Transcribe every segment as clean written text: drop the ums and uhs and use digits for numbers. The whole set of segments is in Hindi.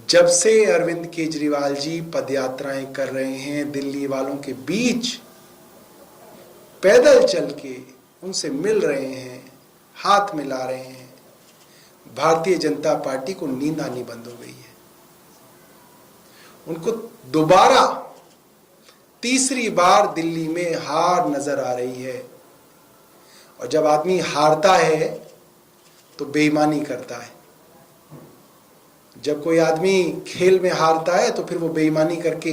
जब से अरविंद केजरीवाल जी पदयात्राएं कर रहे हैं, दिल्ली वालों के बीच पैदल चल के उनसे मिल रहे हैं, हाथ मिला रहे हैं, भारतीय जनता पार्टी को नींद आनी बंद हो गई है। उनको दोबारा तीसरी बार दिल्ली में हार नजर आ रही है। और जब आदमी हारता है तो बेईमानी करता है। जब कोई आदमी खेल में हारता है तो फिर वो बेईमानी करके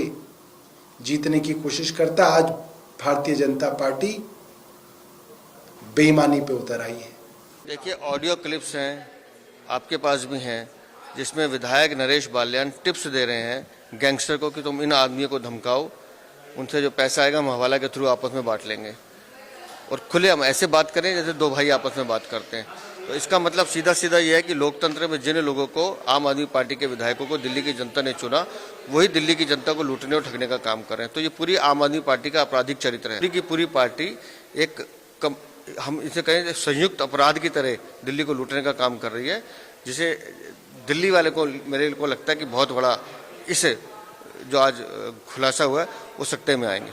जीतने की कोशिश करता है। आज भारतीय जनता पार्टी बेईमानी पे उतर आई है। देखिए, ऑडियो क्लिप्स हैं, आपके पास भी हैं, जिसमें विधायक नरेश बाल्यान टिप्स दे रहे हैं गैंगस्टर को कि तुम इन आदमियों को धमकाओ, उनसे जो पैसा आएगा हम हवाला के थ्रू आपस में बांट लेंगे। और खुले हम ऐसे बात करें जैसे दो भाई आपस में बात करते हैं। तो इसका मतलब सीधा सीधा ये है कि लोकतंत्र में जिन लोगों को, आम आदमी पार्टी के विधायकों को दिल्ली की जनता ने चुना, वही दिल्ली की जनता को लूटने और ठगने का काम कर रहे हैं। तो ये पूरी आम आदमी पार्टी का आपराधिक चरित्र है। पूरी की पूरी पार्टी एक हम इसे कहें संयुक्त अपराध की तरह दिल्ली को लूटने का काम कर रही है, जिसे दिल्ली वाले को, मेरे को लगता है कि बहुत बड़ा इसे जो आज खुलासा हुआ है वो सत्ते में आएंगे।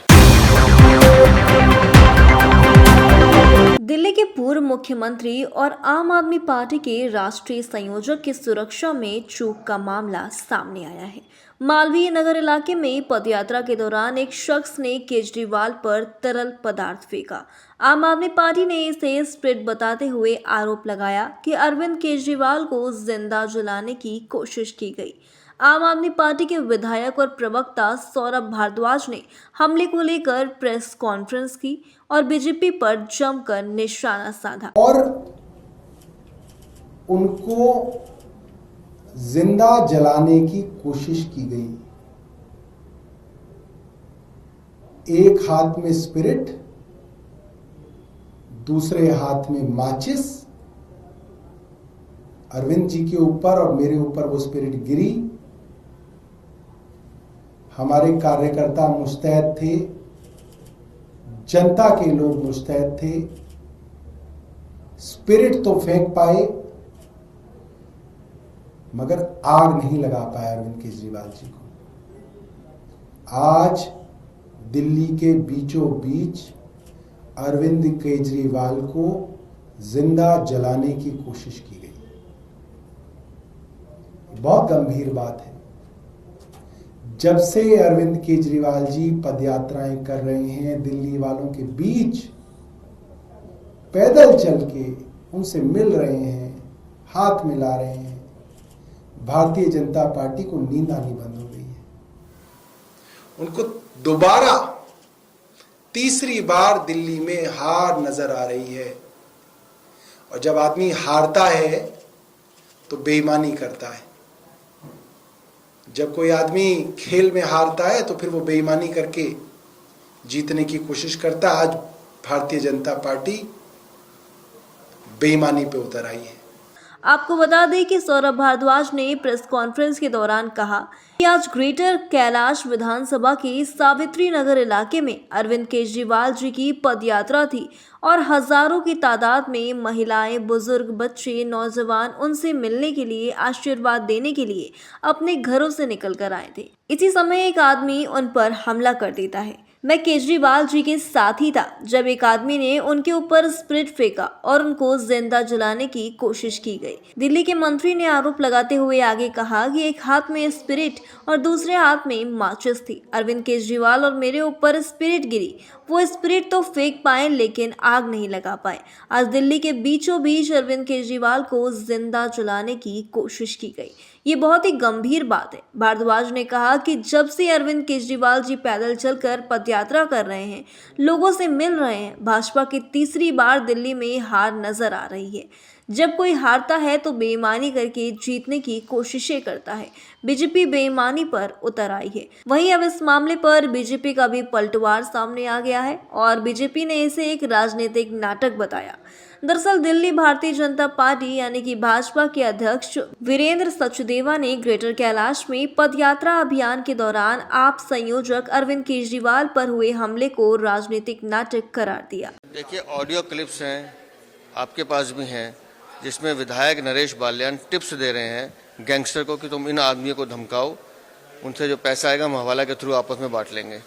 दिल्ली के पूर्व मुख्यमंत्री और आम आदमी पार्टी के राष्ट्रीय संयोजक की सुरक्षा में चूक का मामला सामने आया है। मालवीय नगर इलाके में पदयात्रा के दौरान एक शख्स ने केजरीवाल पर तरल पदार्थ फेंका। आम आदमी पार्टी ने इसे स्प्रिट बताते हुए आरोप लगाया कि अरविंद केजरीवाल को जिंदा जलाने की कोशिश की गई। आम आदमी पार्टी के विधायक और प्रवक्ता सौरभ भारद्वाज ने हमले को लेकर प्रेस कॉन्फ्रेंस की और बीजेपी पर जमकर निशाना साधा और उनको जिंदा जलाने की कोशिश की गई। एक हाथ में स्पिरिट, दूसरे हाथ में माचिस। अरविंद जी के ऊपर और मेरे ऊपर वो स्पिरिट गिरी। हमारे कार्यकर्ता मुस्तैद थे, जनता के लोग मुस्तैद थे। स्पिरिट तो फेंक पाए मगर आग नहीं लगा पाया अरविंद केजरीवाल जी को। आज दिल्ली के बीचों बीच अरविंद केजरीवाल को जिंदा जलाने की कोशिश की गई। बहुत गंभीर बात है। जब से अरविंद केजरीवाल जी पदयात्राएं कर रहे हैं, दिल्ली वालों के बीच पैदल चल के उनसे मिल रहे हैं, हाथ मिला रहे हैं, भारतीय जनता पार्टी को नींद आनी बंद हो गई है। उनको दोबारा तीसरी बार दिल्ली में हार नजर आ रही है। और जब आदमी हारता है तो बेईमानी करता है। जब कोई आदमी खेल में हारता है तो फिर वो बेईमानी करके जीतने की कोशिश करता है। आज भारतीय जनता पार्टी बेईमानी पे उतर आई है। आपको बता दें कि सौरभ भारद्वाज ने प्रेस कॉन्फ्रेंस के दौरान कहा कि आज ग्रेटर कैलाश विधानसभा के सावित्री नगर इलाके में अरविंद केजरीवाल जी की पदयात्रा थी और हजारों की तादाद में महिलाएं, बुजुर्ग, बच्चे, नौजवान उनसे मिलने के लिए, आशीर्वाद देने के लिए अपने घरों से निकल कर आए थे। इसी समय एक आदमी उन पर हमला कर देता है। मैं केजरीवाल जी के साथ ही था जब एक आदमी ने उनके ऊपर स्प्रिट फेंका और उनको जिंदा जलाने की कोशिश की गई। दिल्ली के मंत्री ने आरोप लगाते हुए आगे कहा कि एक हाथ में स्पिरिट और दूसरे हाथ में माचिस थी। अरविंद केजरीवाल और मेरे ऊपर स्पिरिट गिरी। वो स्पिरिट तो फेंक पाए लेकिन आग नहीं लगा पाए। आज दिल्ली के बीचों बीच अरविंद केजरीवाल को जिंदा जलाने की कोशिश की गई। ये बहुत ही गंभीर बात है। भारद्वाज ने कहा कि जब से अरविंद केजरीवाल जी पैदल चलकर पदयात्रा कर रहे हैं, लोगों से मिल रहे हैं, भाजपा की तीसरी बार दिल्ली में हार नजर आ रही है। जब कोई हारता है तो बेईमानी करके जीतने की कोशिशें करता है। बीजेपी बेईमानी पर उतर आई है। वहीं अब इस मामले पर बीजेपी का भी पलटवार सामने आ गया है और बीजेपी ने इसे एक राजनीतिक नाटक बताया। दरअसल दिल्ली भारतीय जनता पार्टी यानी कि भाजपा के अध्यक्ष वीरेंद्र सचदेवा ने ग्रेटर कैलाश में पदयात्रा अभियान के दौरान आप संयोजक अरविंद केजरीवाल पर हुए हमले को राजनीतिक नाटक करार दिया। देखिए, ऑडियो क्लिप्स हैं, आपके पास भी हैं, जिसमें विधायक नरेश बाल्यान टिप्स दे रहे हैं गैंगस्टर को कि तुम इन आदमियों को धमकाओ, उनसे जो पैसा आएगा हम हवाला के थ्रू आपस में बांट लेंगे।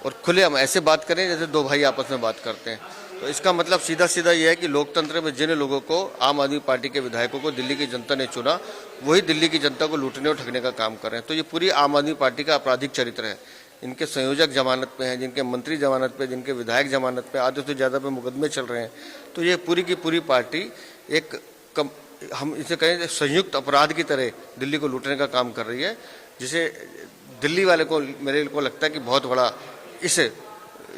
और खुले हम ऐसे बात करें जैसे दो भाई आपस में बात करते हैं। तो इसका मतलब सीधा सीधा ये है कि लोकतंत्र में जिन लोगों को, आम आदमी पार्टी के विधायकों को दिल्ली की जनता ने चुना, वही दिल्ली की जनता को लूटने और ठगने का काम कर रहे हैं। तो ये पूरी आम आदमी पार्टी का आपराधिक चरित्र है। इनके संयोजक जमानत पे हैं, जिनके मंत्री जमानत पे, जिनके विधायक जमानत पे, आधे से ज़्यादा पे मुकदमे चल रहे हैं। तो ये पूरी की पूरी पार्टी हम इसे कहें संयुक्त अपराध की तरह दिल्ली को लूटने का काम कर रही है, जिसे दिल्ली वाले को, मेरे को लगता है कि बहुत बड़ा इसे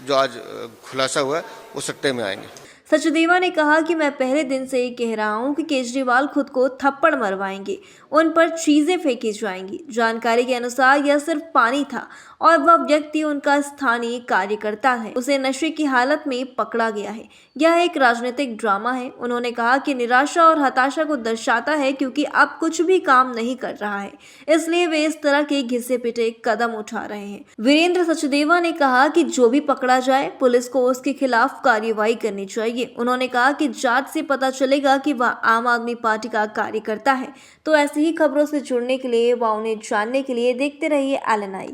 जो आज खुलासा हुआ है वो सत्ते में आएंगे। सचदेवा ने कहा कि मैं पहले दिन से ही कह रहा हूं कि केजरीवाल खुद को थप्पड़ मरवाएंगे, उन पर चीजें फेंकी जाएंगी। जानकारी के अनुसार यह सिर्फ पानी था और वह व्यक्ति उनका स्थानीय कार्यकर्ता है, उसे नशे की हालत में पकड़ा गया है। यह एक राजनीतिक ड्रामा है। उन्होंने कहा कि निराशा और हताशा को दर्शाता है क्योंकि अब कुछ भी काम नहीं कर रहा है, इसलिए वे इस तरह के घिसे पिटे कदम उठा रहे हैं। वीरेंद्र सचदेवा ने कहा कि जो भी पकड़ा जाए पुलिस को उसके खिलाफ कार्रवाई करनी चाहिए। उन्होंने कहा कि जांच से पता चलेगा कि वह आम आदमी पार्टी का कार्यकर्ता है। तो ऐसी ही खबरों से जुड़ने के लिए व उन्हें जानने के लिए देखते रहिए LNI।